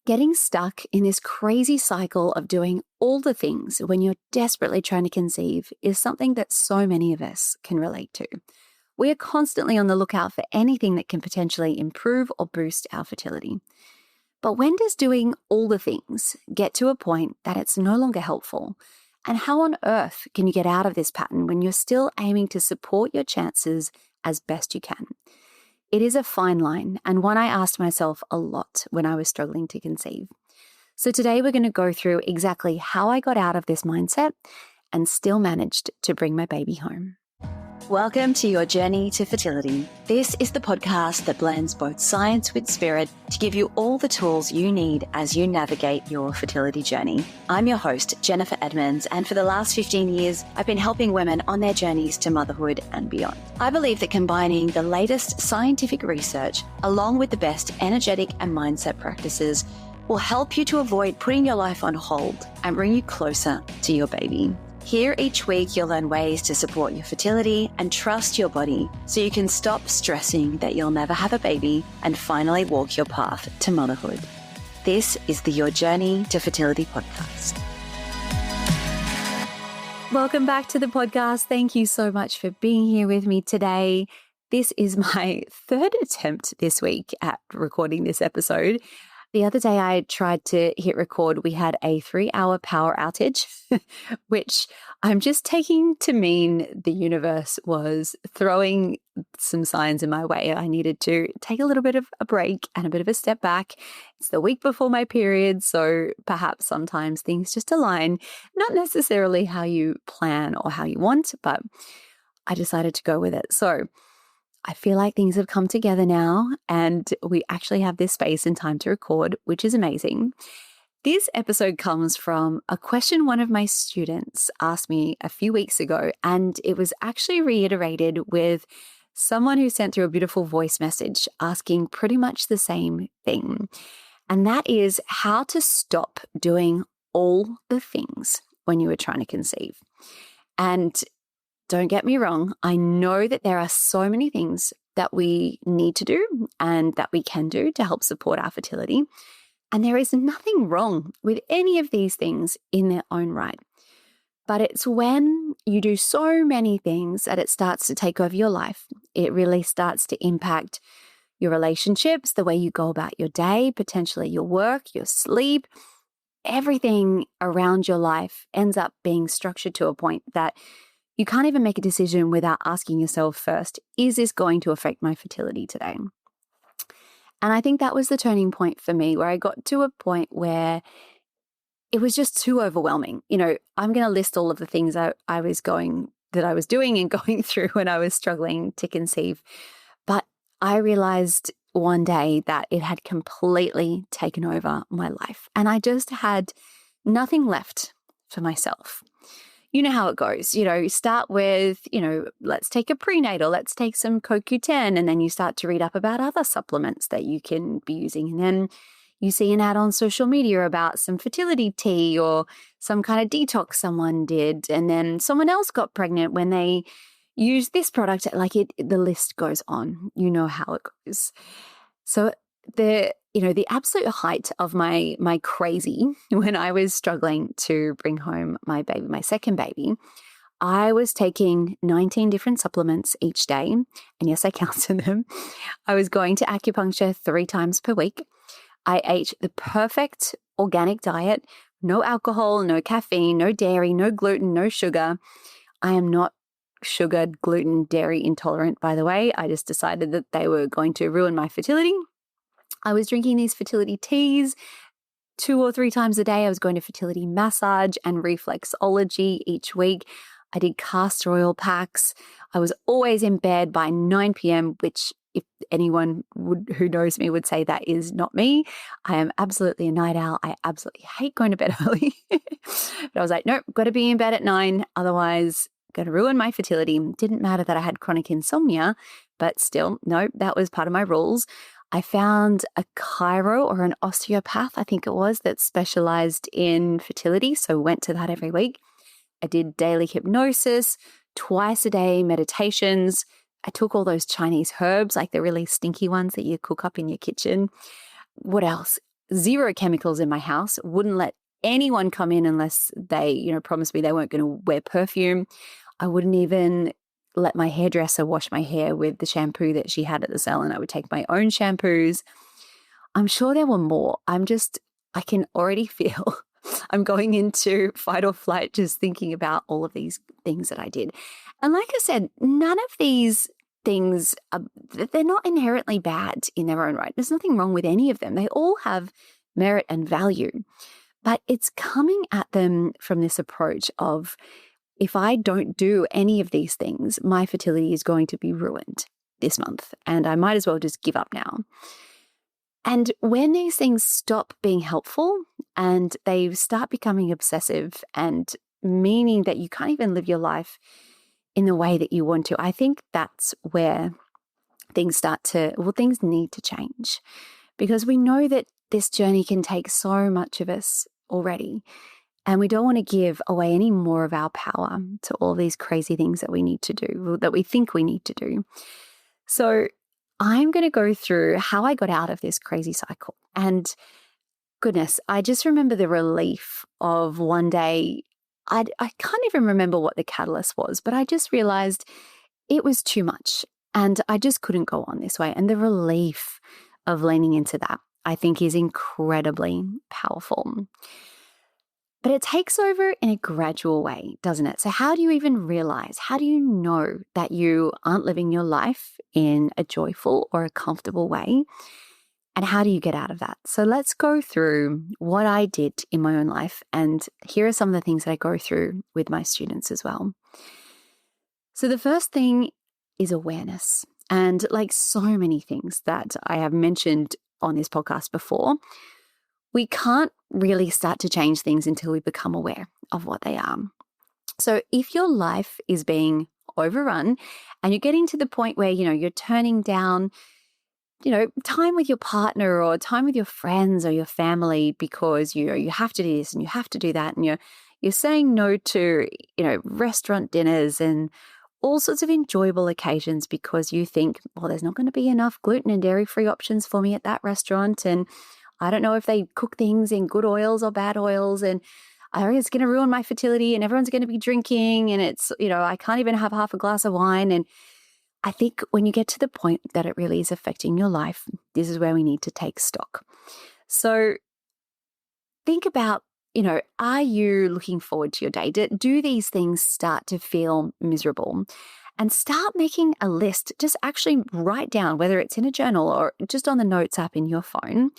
Getting stuck in this crazy cycle of doing all the things when you're desperately trying to conceive is something that so many of us can relate to. We are constantly on the lookout for anything that can potentially improve or boost our fertility. But when does doing all the things get to a point that it's no longer helpful? And how on earth can you get out of this pattern when you're still aiming to support your chances as best you can? It is a fine line, and one I asked myself a lot when I was struggling to conceive. So today we're going to go through exactly how I got out of this mindset and still managed to bring my baby home. Welcome to Your Journey to Fertility. This is the podcast that blends both science with spirit to give you all the tools you need as you navigate your fertility journey. I'm your host, Jennifer Edmonds, and for the last 15 years, I've been helping women on their journeys to motherhood and beyond. I believe that combining the latest scientific research along with the best energetic and mindset practices will help you to avoid putting your life on hold and bring you closer to your baby. Here each week, you'll learn ways to support your fertility and trust your body so you can stop stressing that you'll never have a baby and finally walk your path to motherhood. This is the Your Journey to Fertility podcast. Welcome back to the podcast. Thank you so much for being here with me today. This is my third attempt this week at recording this episode. The other day I tried to hit record. We had a 3-hour power outage, which I'm just taking to mean the universe was throwing some signs in my way. I needed to take a little bit of a break and a bit of a step back. It's the week before my period, so perhaps sometimes things just align, not necessarily how you plan or how you want, but I decided to go with it. So I feel like things have come together now and we actually have this space and time to record, which is amazing. This episode comes from a question one of my students asked me a few weeks ago, and it was actually reiterated with someone who sent through a beautiful voice message asking pretty much the same thing. And that is how to stop doing all the things when you are trying to conceive. And don't get me wrong, I know that there are so many things that we need to do and that we can do to help support our fertility. And there is nothing wrong with any of these things in their own right. But it's when you do so many things that it starts to take over your life. It really starts to impact your relationships, the way you go about your day, potentially your work, your sleep. Everything around your life ends up being structured to a point that you can't even make a decision without asking yourself first, is this going to affect my fertility today? And I think that was the turning point for me, where I got to a point where it was just too overwhelming. You know, I'm going to list all of the things I was doing and going through when I was struggling to conceive. But I realized one day that it had completely taken over my life. And I just had nothing left for myself. You know how it goes. You start with, let's take a prenatal, let's take some CoQ10, and then you start to read up about other supplements that you can be using. And then you see an ad on social media about some fertility tea or some kind of detox someone did. And then someone else got pregnant when they used this product. The list goes on. You know how it goes. So the absolute height of my crazy when I was struggling to bring home my baby, my second baby, I was taking 19 different supplements each day. And yes, I counted them. I was going to acupuncture 3 times per week. I ate the perfect organic diet, no alcohol, no caffeine, no dairy, no gluten, no sugar. I am not sugar, gluten, dairy intolerant, by the way. I just decided that they were going to ruin my fertility. I was drinking these fertility teas 2 or 3 times a day. I was going to fertility massage and reflexology each week. I did castor oil packs. I was always in bed by 9 p.m., which if anyone who knows me would say that is not me. I am absolutely a night owl. I absolutely hate going to bed early. But I was like, nope, got to be in bed at 9. Otherwise, going to ruin my fertility. Didn't matter that I had chronic insomnia, but still, no, that was part of my rules. I found a chiro or an osteopath, I think it was, that specialized in fertility. So went to that every week. I did daily hypnosis, twice a day meditations. I took all those Chinese herbs, like the really stinky ones that you cook up in your kitchen. What else? zero chemicals in my house, wouldn't let anyone come in unless they, promised me they weren't going to wear perfume. I wouldn't even let my hairdresser wash my hair with the shampoo that she had at the salon. I would take my own shampoos. I'm sure there were more. I can already feel I'm going into fight or flight just thinking about all of these things that I did. And like I said, none of these things, they're not inherently bad in their own right. There's nothing wrong with any of them. They all have merit and value. But it's coming at them from this approach of, if I don't do any of these things, my fertility is going to be ruined this month, and I might as well just give up now. And when these things stop being helpful and they start becoming obsessive and meaning that you can't even live your life in the way that you want to, I think that's where things need to change, because we know that this journey can take so much of us already. And we don't want to give away any more of our power to all these crazy things that we need to do, that we think we need to do. So I'm going to go through how I got out of this crazy cycle. And goodness, I just remember the relief of one day. I can't even remember what the catalyst was, but I just realized it was too much and I just couldn't go on this way. And the relief of leaning into that, I think, is incredibly powerful. But it takes over in a gradual way, doesn't it? So how do you even realize? How do you know that you aren't living your life in a joyful or a comfortable way? And how do you get out of that? So let's go through what I did in my own life. And here are some of the things that I go through with my students as well. So the first thing is awareness. And like so many things that I have mentioned on this podcast before, we can't really start to change things until we become aware of what they are. So if your life is being overrun and you're getting to the point where, you're turning down, time with your partner or time with your friends or your family because, you have to do this and you have to do that. And you're saying no to, restaurant dinners and all sorts of enjoyable occasions because you think, well, there's not going to be enough gluten and dairy-free options for me at that restaurant. And I don't know if they cook things in good oils or bad oils, and I think it's going to ruin my fertility and everyone's going to be drinking and it's, I can't even have half a glass of wine. And I think when you get to the point that it really is affecting your life, this is where we need to take stock. So think about, are you looking forward to your day? Do these things start to feel miserable? And start making a list. Just actually write down, whether it's in a journal or just on the notes app in your phone,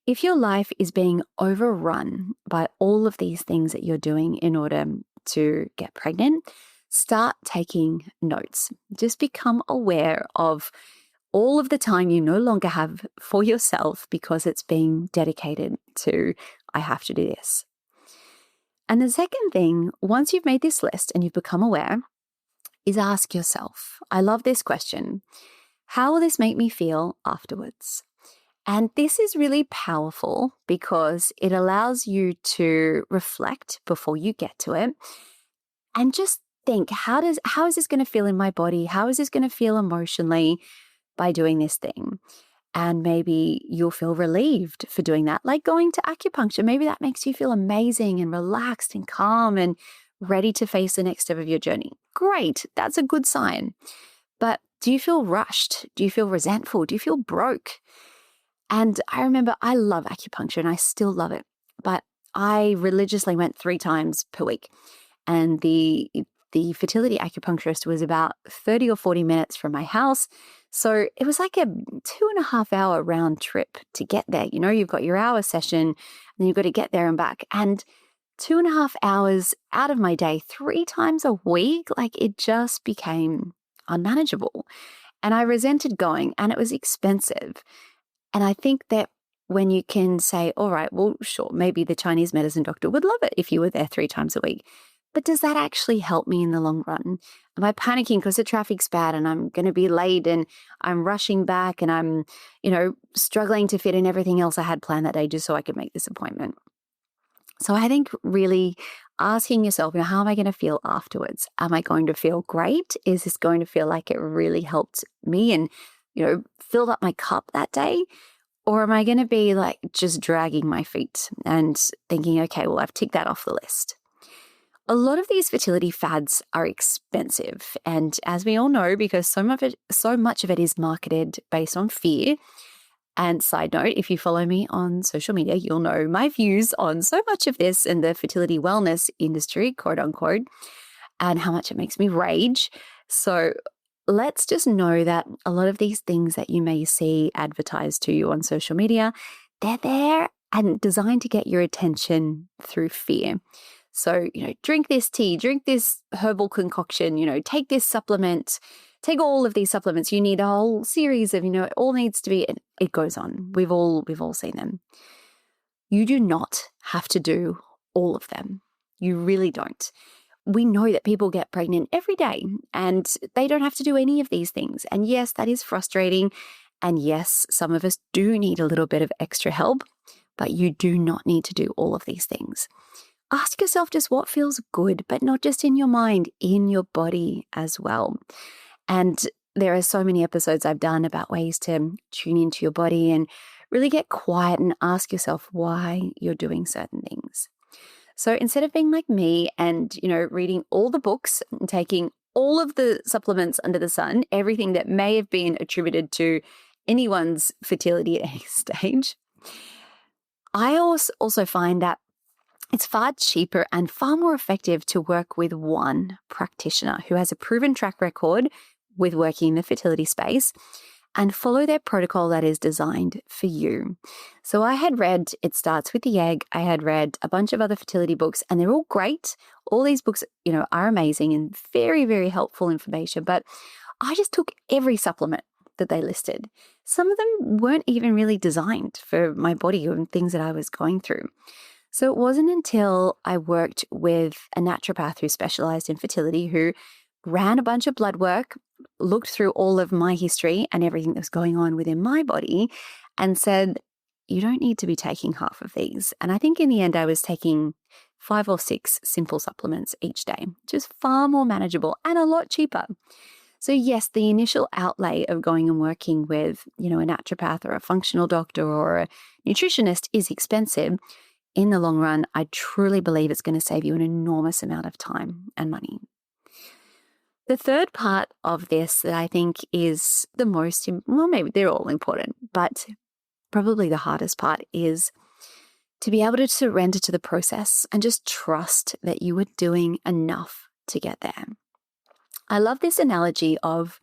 if your life is being overrun by all of these things that you're doing in order to get pregnant, start taking notes. Just become aware of all of the time you no longer have for yourself because it's being dedicated to, I have to do this. And the second thing, once you've made this list and you've become aware, is ask yourself, I love this question, how will this make me feel afterwards? And this is really powerful because it allows you to reflect before you get to it and just think, how is this going to feel in my body? How is this going to feel emotionally by doing this thing? And maybe you'll feel relieved for doing that, like going to acupuncture. Maybe that makes you feel amazing and relaxed and calm and ready to face the next step of your journey. Great, that's a good sign. But do you feel rushed? Do you feel resentful? Do you feel broke? And I remember I love acupuncture and I still love it, but I religiously went 3 times per week. And the fertility acupuncturist was about 30 or 40 minutes from my house. So it was like a 2.5 hour round trip to get there. You've got your hour session and then you've got to get there and back. And 2.5 hours out of my day, 3 times a week, like it just became unmanageable. And I resented going, and it was expensive. And I think that when you can say, all right, well, sure, maybe the Chinese medicine doctor would love it if you were there 3 times a week. But does that actually help me in the long run? Am I panicking because the traffic's bad and I'm going to be late and I'm rushing back and I'm, struggling to fit in everything else I had planned that day just so I could make this appointment? So I think really asking yourself, how am I going to feel afterwards? Am I going to feel great? Is this going to feel like it really helped me and, filled up my cup that day? Or am I going to be like just dragging my feet and thinking, okay, well, I've ticked that off the list? A lot of these fertility fads are expensive. And as we all know, because so much of it is marketed based on fear. And side note, if you follow me on social media, you'll know my views on so much of this in the fertility wellness industry, quote unquote, and how much it makes me rage. So let's just know that a lot of these things that you may see advertised to you on social media, they're there and designed to get your attention through fear. So, drink this tea, drink this herbal concoction, take this supplement, take all of these supplements. You need a whole series of, it all needs to be, it goes on. We've all seen them. You do not have to do all of them. You really don't. We know that people get pregnant every day and they don't have to do any of these things. And yes, that is frustrating. And yes, some of us do need a little bit of extra help, but you do not need to do all of these things. Ask yourself just what feels good, but not just in your mind, in your body as well. And there are so many episodes I've done about ways to tune into your body and really get quiet and ask yourself why you're doing certain things. So instead of being like me and, reading all the books and taking all of the supplements under the sun, everything that may have been attributed to anyone's fertility at any stage, I also find that it's far cheaper and far more effective to work with one practitioner who has a proven track record with working in the fertility space and follow their protocol that is designed for you. So I had read It Starts with the Egg. I had read a bunch of other fertility books, and they're all great. All these books, are amazing and very, very helpful information. But I just took every supplement that they listed. Some of them weren't even really designed for my body and things that I was going through. So it wasn't until I worked with a naturopath who specialized in fertility, who ran a bunch of blood work, looked through all of my history and everything that was going on within my body and said, you don't need to be taking half of these. And I think in the end, I was taking 5 or 6 simple supplements each day, which is far more manageable and a lot cheaper. So yes, the initial outlay of going and working with, a naturopath or a functional doctor or a nutritionist is expensive. In the long run, I truly believe it's going to save you an enormous amount of time and money. The third part of this that I think is the most, well, maybe they're all important, but probably the hardest part is to be able to surrender to the process and just trust that you are doing enough to get there. I love this analogy of,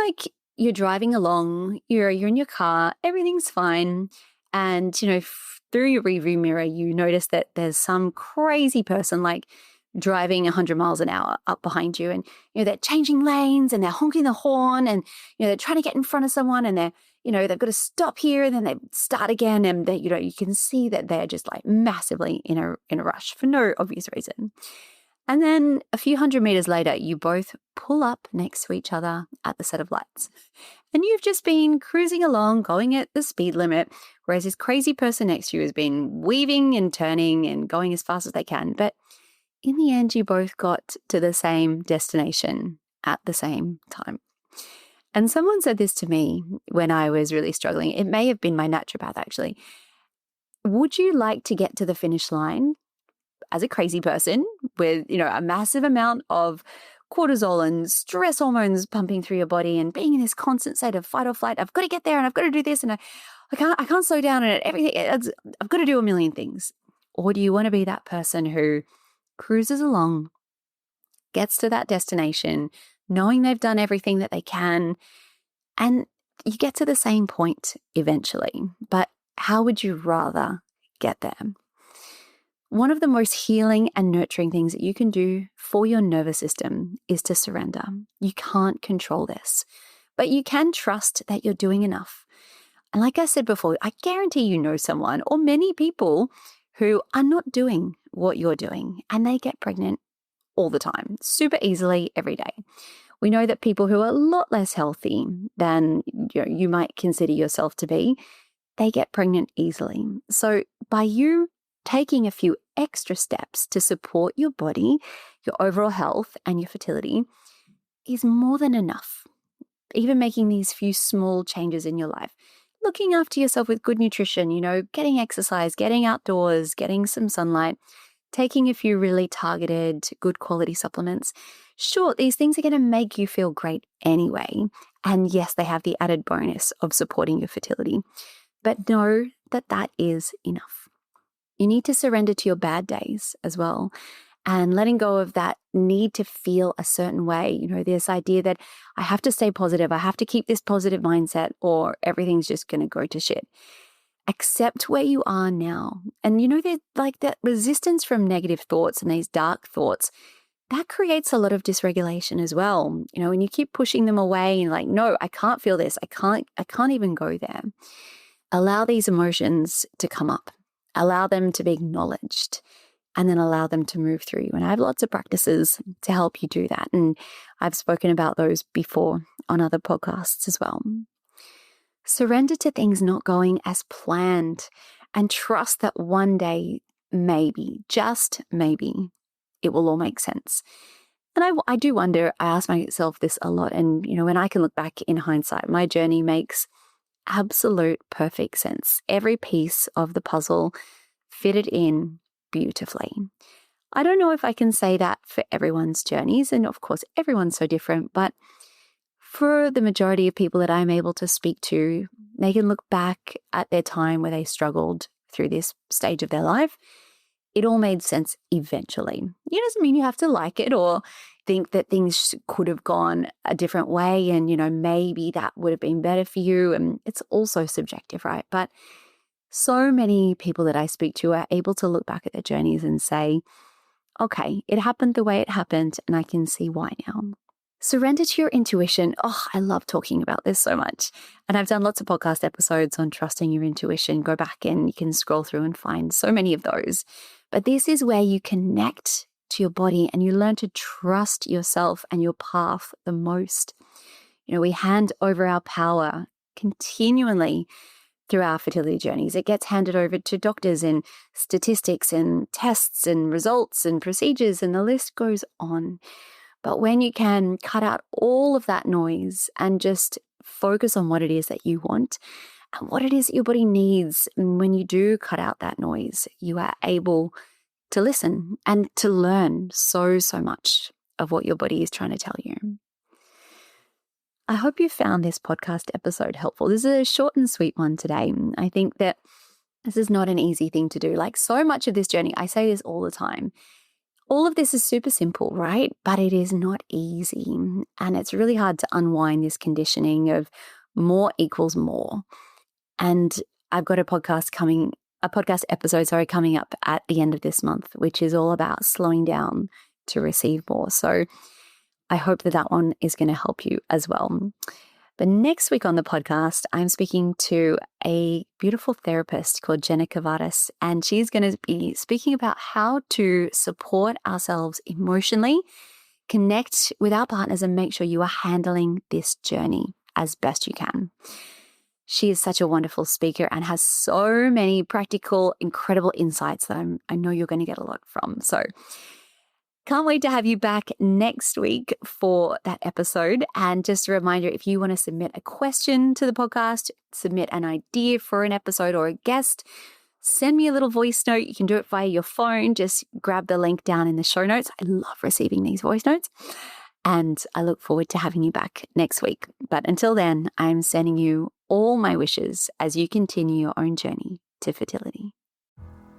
like you're driving along, you're in your car, everything's fine, and, through your rearview mirror, you notice that there's some crazy person like driving 100 miles an hour up behind you, and they're changing lanes and they're honking the horn, and they're trying to get in front of someone, and they're they've got to stop here and then they start again, and they you can see that they're just like massively in a rush for no obvious reason. And then a few hundred meters later, you both pull up next to each other at the set of lights. And you've just been cruising along, going at the speed limit, whereas this crazy person next to you has been weaving and turning and going as fast as they can. But in the end, you both got to the same destination at the same time. And someone said this to me when I was really struggling. It may have been my naturopath, actually. Would you like to get to the finish line as a crazy person with, a massive amount of cortisol and stress hormones pumping through your body and being in this constant state of fight or flight? I've got to get there and I've got to do this and I can't slow down and everything. I've got to do a million things. Or do you want to be that person who cruises along, gets to that destination, knowing they've done everything that they can, and you get to the same point eventually? But how would you rather get there? One of the most healing and nurturing things that you can do for your nervous system is to surrender. You can't control this, but you can trust that you're doing enough. And like I said before, I guarantee you know someone or many people who are not doing what you're doing, and they get pregnant all the time, super easily every day. We know that people who are a lot less healthy than you might consider yourself to be, they get pregnant easily. So by you taking a few extra steps to support your body, your overall health, and your fertility is more than enough. Even making these few small changes in your life, looking after yourself with good nutrition, getting exercise, getting outdoors, getting some sunlight, taking a few really targeted, good quality supplements. Sure, these things are going to make you feel great anyway. And yes, they have the added bonus of supporting your fertility. But know that that is enough. You need to surrender to your bad days as well, and letting go of that need to feel a certain way. This idea that I have to stay positive, I have to keep this positive mindset, or everything's just going to go to shit. Accept where you are now. And that resistance from negative thoughts and these dark thoughts, that creates a lot of dysregulation as well. When you keep pushing them away and no, I can't feel this. I can't even go there. Allow these emotions to come up. Allow them to be acknowledged, and then allow them to move through you. And I have lots of practices to help you do that. And I've spoken about those before on other podcasts as well. Surrender to things not going as planned, and trust that one day, maybe, just maybe, it will all make sense. And I do wonder, I ask myself this a lot. And, when I can look back in hindsight, my journey makes absolute perfect sense. Every piece of the puzzle fitted in beautifully. I don't know if I can say that for everyone's journeys, and of course everyone's so different, but for the majority of people that I'm able to speak to, they can look back at their time where they struggled through this stage of their life. It all made sense eventually. It doesn't mean you have to like it or think that things could have gone a different way and, maybe that would have been better for you. And it's also subjective, right? But so many people that I speak to are able to look back at their journeys and say, okay, it happened the way it happened, and I can see why now. Surrender to your intuition. Oh, I love talking about this so much. And I've done lots of podcast episodes on trusting your intuition. Go back and you can scroll through and find so many of those. But this is where you connect to your body and you learn to trust yourself and your path the most. We hand over our power continually through our fertility journeys. It gets handed over to doctors and statistics and tests and results and procedures, and the list goes on. But when you can cut out all of that noise and just focus on what it is that you want and what it is that your body needs, and when you do cut out that noise, you are able to listen and to learn so much of what your body is trying to tell you. I hope you found this podcast episode helpful. This is a short and sweet one today. I think that this is not an easy thing to do. Like so much of this journey, I say this all the time. All of this is super simple, right? But it is not easy. And it's really hard to unwind this conditioning of more equals more. And I've got a podcast episode coming up at the end of this month, which is all about slowing down to receive more. So I hope that one is going to help you as well. But next week on the podcast, I'm speaking to a beautiful therapist called Jenna Kavadas, and she's going to be speaking about how to support ourselves emotionally, connect with our partners, and make sure you are handling this journey as best you can. She is such a wonderful speaker and has so many practical, incredible insights that I know you're going to get a lot from. So can't wait to have you back next week for that episode. And just a reminder, if you want to submit a question to the podcast, submit an idea for an episode or a guest, send me a little voice note. You can do it via your phone. Just grab the link down in the show notes. I love receiving these voice notes. And I look forward to having you back next week. But until then, I'm sending you all my wishes as you continue your own journey to fertility.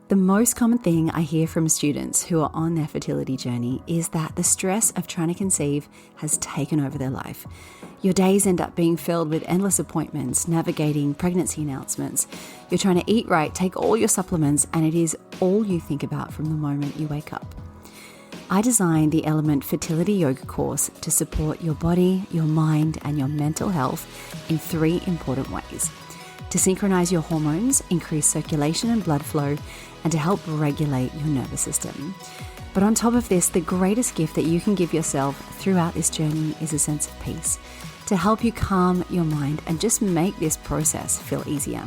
The most common thing I hear from students who are on their fertility journey is that the stress of trying to conceive has taken over their life. Your days end up being filled with endless appointments, navigating pregnancy announcements. You're trying to eat right, take all your supplements, and it is all you think about from the moment you wake up. I designed the Element Fertility Yoga course to support your body, your mind, and your mental health in 3 important ways: to synchronize your hormones, increase circulation and blood flow, and to help regulate your nervous system. But on top of this, the greatest gift that you can give yourself throughout this journey is a sense of peace, to help you calm your mind and just make this process feel easier.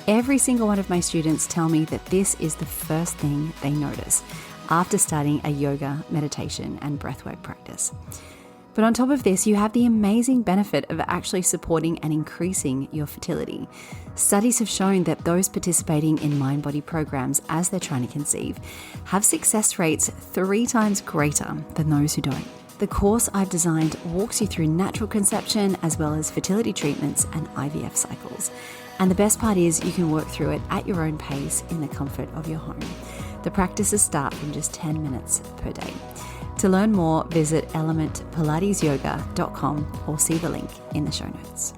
Every single one of my students tell me that this is the first thing they notice after starting a yoga, meditation, and breathwork practice. But on top of this, you have the amazing benefit of actually supporting and increasing your fertility. Studies have shown that those participating in mind-body programs as they're trying to conceive have success rates 3 times greater than those who don't. The course I've designed walks you through natural conception as well as fertility treatments and IVF cycles. And the best part is you can work through it at your own pace in the comfort of your home. The practices start from just 10 minutes per day. To learn more, visit elementpilatesyoga.com or see the link in the show notes.